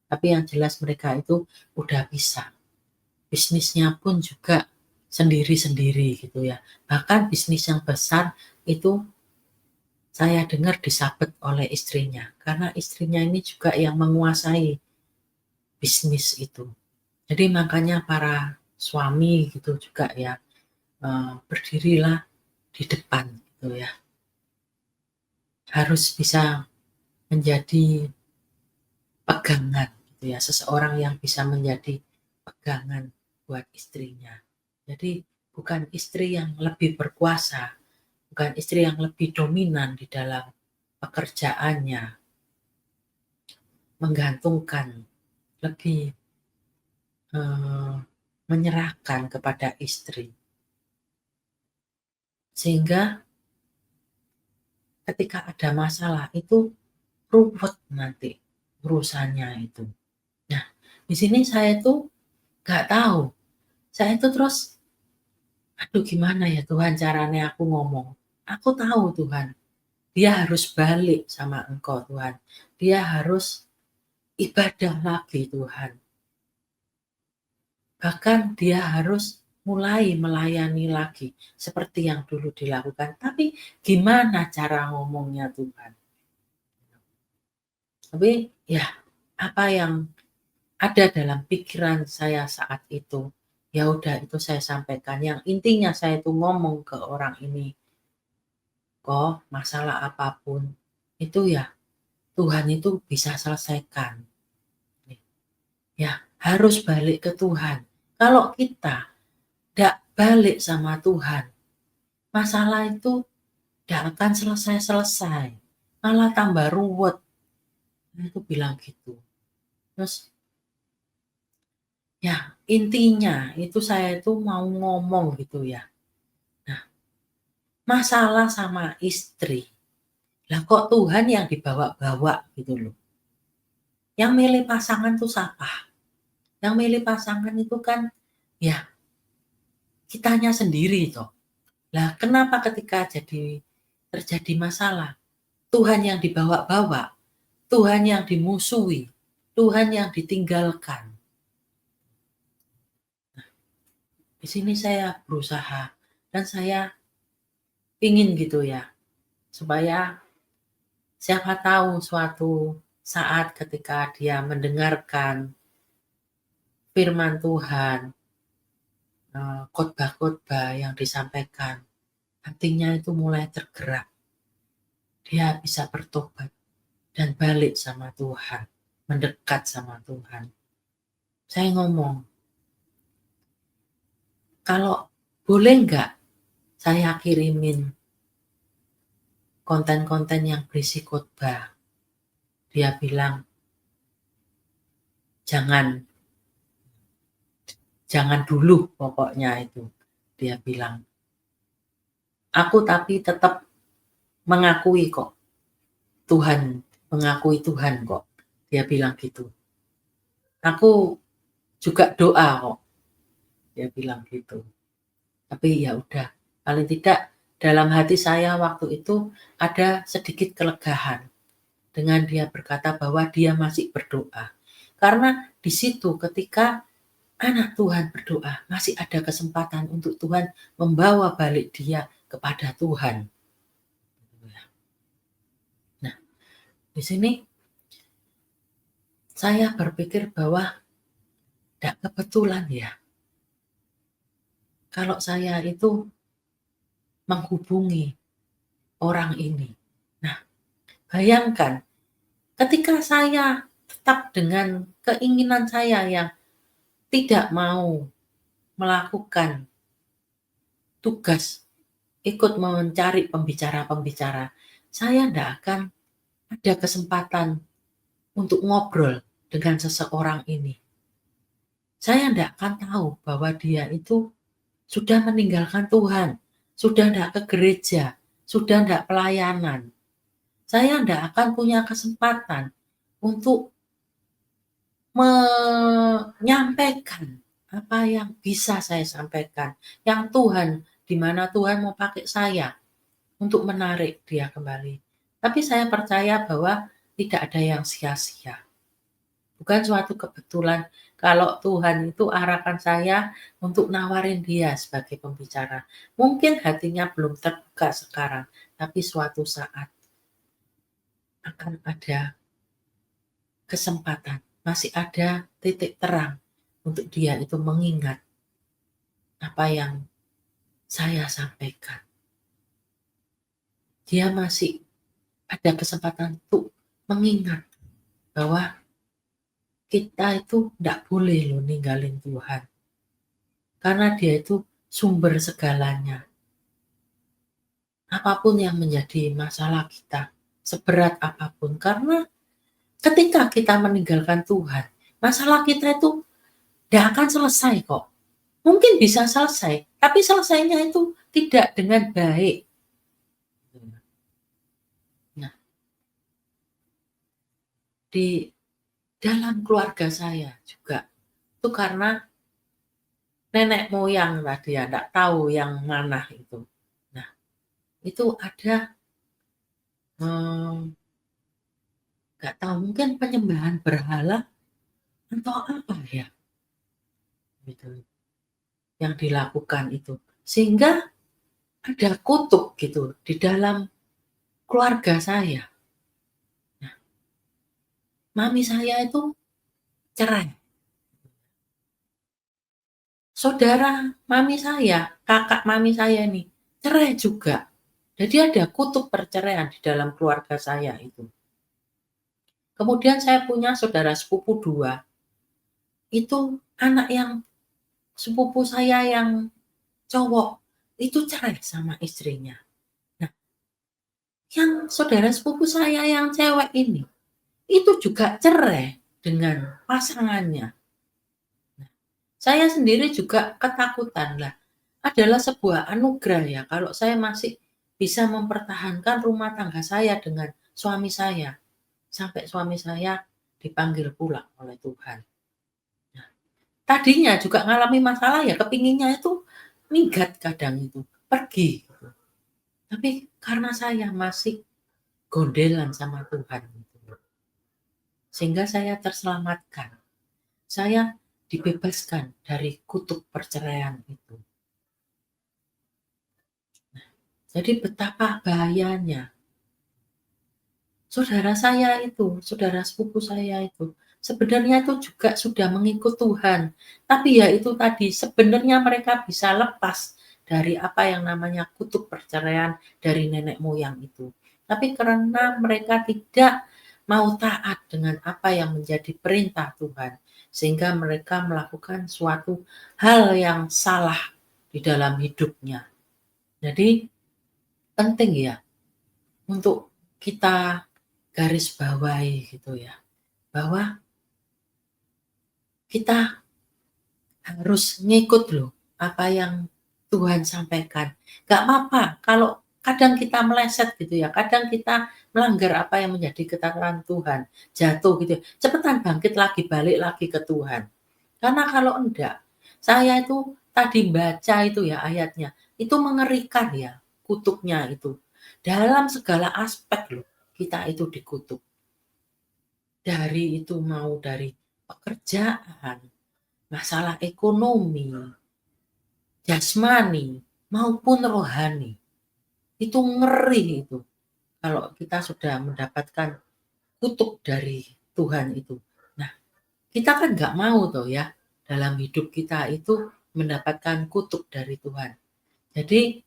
Tapi yang jelas mereka itu udah pisah. Bisnisnya pun juga sendiri-sendiri gitu ya. Bahkan bisnis yang besar itu saya dengar disabet oleh istrinya. Karena istrinya ini juga yang menguasai bisnis itu. Jadi makanya para suami gitu juga ya, berdirilah di depan gitu ya. Harus bisa menjadi pegangan gitu ya, seseorang yang bisa menjadi pegangan buat istrinya. Jadi bukan istri yang lebih berkuasa, bukan istri yang lebih dominan di dalam pekerjaannya, menggantungkan, lebih menyerahkan kepada istri. Sehingga ketika ada masalah itu ruwet nanti urusannya itu. Nah, di sini saya tuh nggak tahu. Saya tuh terus, aduh gimana ya Tuhan caranya aku ngomong. Aku tahu Tuhan, dia harus balik sama Engkau Tuhan. Dia harus ibadah lagi Tuhan. Bahkan dia harus mulai melayani lagi seperti yang dulu dilakukan. Tapi gimana cara ngomongnya Tuhan? Tapi ya apa yang ada dalam pikiran saya saat itu, ya udah itu saya sampaikan. Yang intinya saya tuh ngomong ke orang ini, kok masalah apapun itu ya Tuhan itu bisa selesaikan. Ya harus balik ke Tuhan. Kalau kita tidak balik sama Tuhan, masalah itu tidak akan selesai-selesai. Malah tambah ruwet. Nah, itu bilang gitu. Terus ya intinya itu saya itu mau ngomong gitu ya. Nah, masalah sama istri. Lah kok Tuhan yang dibawa-bawa gitu loh. Yang milih pasangan tuh siapa? Yang milih pasangan itu kan ya kitanya sendiri toh. Lah kenapa ketika terjadi masalah, Tuhan yang dibawa-bawa, Tuhan yang dimusuhi, Tuhan yang ditinggalkan. Di sini saya berusaha dan saya ingin gitu ya, supaya siapa tahu suatu saat ketika dia mendengarkan firman Tuhan, khotbah-khotbah yang disampaikan, hatinya itu mulai tergerak. Dia bisa bertobat dan balik sama Tuhan, mendekat sama Tuhan. Saya ngomong, kalau boleh nggak saya kirimin konten-konten yang berisi khotbah? Dia bilang, jangan. Jangan dulu pokoknya itu, dia bilang. Aku tapi tetap mengakui kok, Tuhan, mengakui Tuhan kok, dia bilang gitu. Aku juga doa kok, dia bilang gitu. Tapi ya udah, paling tidak dalam hati saya waktu itu ada sedikit kelegaan dengan dia berkata bahwa dia masih berdoa. Karena di situ ketika anak Tuhan berdoa, masih ada kesempatan untuk Tuhan membawa balik dia kepada Tuhan. Nah, di sini saya berpikir bahwa tidak kebetulan ya, kalau saya itu menghubungi orang ini. Nah, bayangkan ketika saya tetap dengan keinginan saya yang tidak mau melakukan tugas ikut mencari pembicara-pembicara, saya tidak akan ada kesempatan untuk ngobrol dengan seseorang ini. Saya tidak akan tahu bahwa dia itu sudah meninggalkan Tuhan, sudah tidak ke gereja, sudah tidak pelayanan. Saya tidak akan punya kesempatan untuk menyampaikan apa yang bisa saya sampaikan, yang Tuhan, di mana Tuhan mau pakai saya untuk menarik dia kembali. Tapi saya percaya bahwa tidak ada yang sia-sia. Bukan suatu kebetulan kalau Tuhan itu arahkan saya untuk nawarin dia sebagai pembicara. Mungkin hatinya belum terbuka sekarang, tapi suatu saat akan ada kesempatan, masih ada titik terang untuk dia itu mengingat apa yang saya sampaikan. Dia masih ada kesempatan untuk mengingat bahwa kita itu tidak boleh loh ninggalin Tuhan. Karena dia itu sumber segalanya. Apapun yang menjadi masalah kita, seberat apapun. Karena ketika kita meninggalkan Tuhan, masalah kita itu tidak akan selesai kok. Mungkin bisa selesai, tapi selesainya itu tidak dengan baik. Nah, di dalam keluarga saya juga, itu karena nenek moyang tadi ya, tidak tahu yang mana itu. Nah, itu ada nggak tahu mungkin penyembahan berhala atau apa ya gitu yang dilakukan itu sehingga ada kutuk gitu di dalam keluarga saya. Nah, mami saya itu cerai, saudara mami saya, kakak mami saya nih cerai juga. Jadi ada kutuk perceraian di dalam keluarga saya itu. Kemudian saya punya saudara sepupu 2, itu anak yang sepupu saya yang cowok itu cerai sama istrinya. Nah, yang saudara sepupu saya yang cewek ini, itu juga cerai dengan pasangannya. Nah, saya sendiri juga ketakutan lah. Adalah sebuah anugerah ya kalau saya masih bisa mempertahankan rumah tangga saya dengan suami saya. Sampai suami saya dipanggil pulang oleh Tuhan. Nah, tadinya juga ngalami masalah ya kepinginnya itu minggat kadang itu, pergi. Gitu. Tapi karena saya masih gondelan sama Tuhan. Gitu. Sehingga saya terselamatkan. Saya dibebaskan dari kutuk perceraian itu. Jadi betapa bahayanya. Saudara saya itu, saudara sepupu saya itu, sebenarnya itu juga sudah mengikut Tuhan. Tapi ya itu tadi, sebenarnya mereka bisa lepas dari apa yang namanya kutuk perceraian dari nenek moyang itu. Tapi karena mereka tidak mau taat dengan apa yang menjadi perintah Tuhan, sehingga mereka melakukan suatu hal yang salah di dalam hidupnya. Jadi penting ya untuk kita garis bawahi gitu ya, bahwa kita harus ngikut loh apa yang Tuhan sampaikan. Gak apa-apa kalau kadang kita meleset gitu ya, kadang kita melanggar apa yang menjadi ketetapan Tuhan, jatuh gitu ya, cepetan bangkit lagi, balik lagi ke Tuhan. Karena kalau enggak, saya itu tadi baca itu ya ayatnya, itu mengerikan ya, kutuknya itu. Dalam segala aspek loh, kita itu dikutuk. Dari itu mau dari pekerjaan, masalah ekonomi, jasmani, maupun rohani. Itu ngeri itu, kalau kita sudah mendapatkan kutuk dari Tuhan itu. Nah, kita kan nggak mau tuh ya, dalam hidup kita itu mendapatkan kutuk dari Tuhan. Jadi,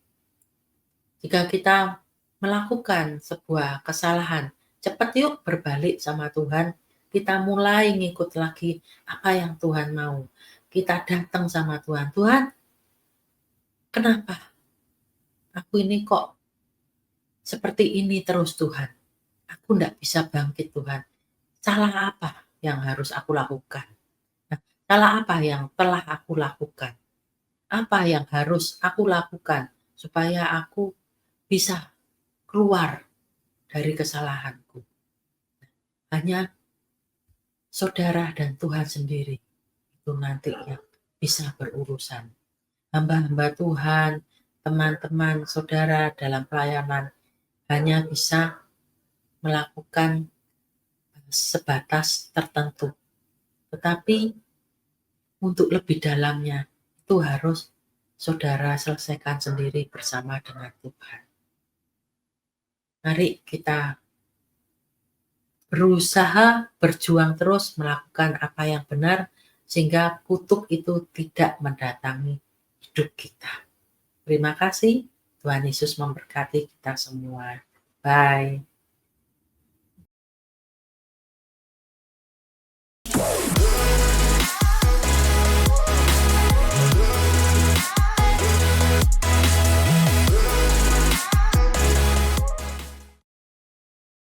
jika kita melakukan sebuah kesalahan, cepat yuk berbalik sama Tuhan, kita mulai ngikut lagi apa yang Tuhan mau. Kita datang sama Tuhan, Tuhan, kenapa aku ini kok seperti ini terus Tuhan? Aku nggak bisa bangkit Tuhan. Salah apa yang harus aku lakukan? Nah, salah apa yang telah aku lakukan? Apa yang harus aku lakukan supaya aku bisa keluar dari kesalahanku? Hanya saudara dan Tuhan sendiri itu nanti yang bisa berurusan. Hamba-hamba Tuhan, teman-teman, saudara dalam pelayanan hanya bisa melakukan sebatas tertentu. Tetapi untuk lebih dalamnya itu harus saudara selesaikan sendiri bersama dengan Tuhan. Mari kita berusaha berjuang terus melakukan apa yang benar sehingga kutuk itu tidak mendatangi hidup kita. Terima kasih. Tuhan Yesus memberkati kita semua. Bye.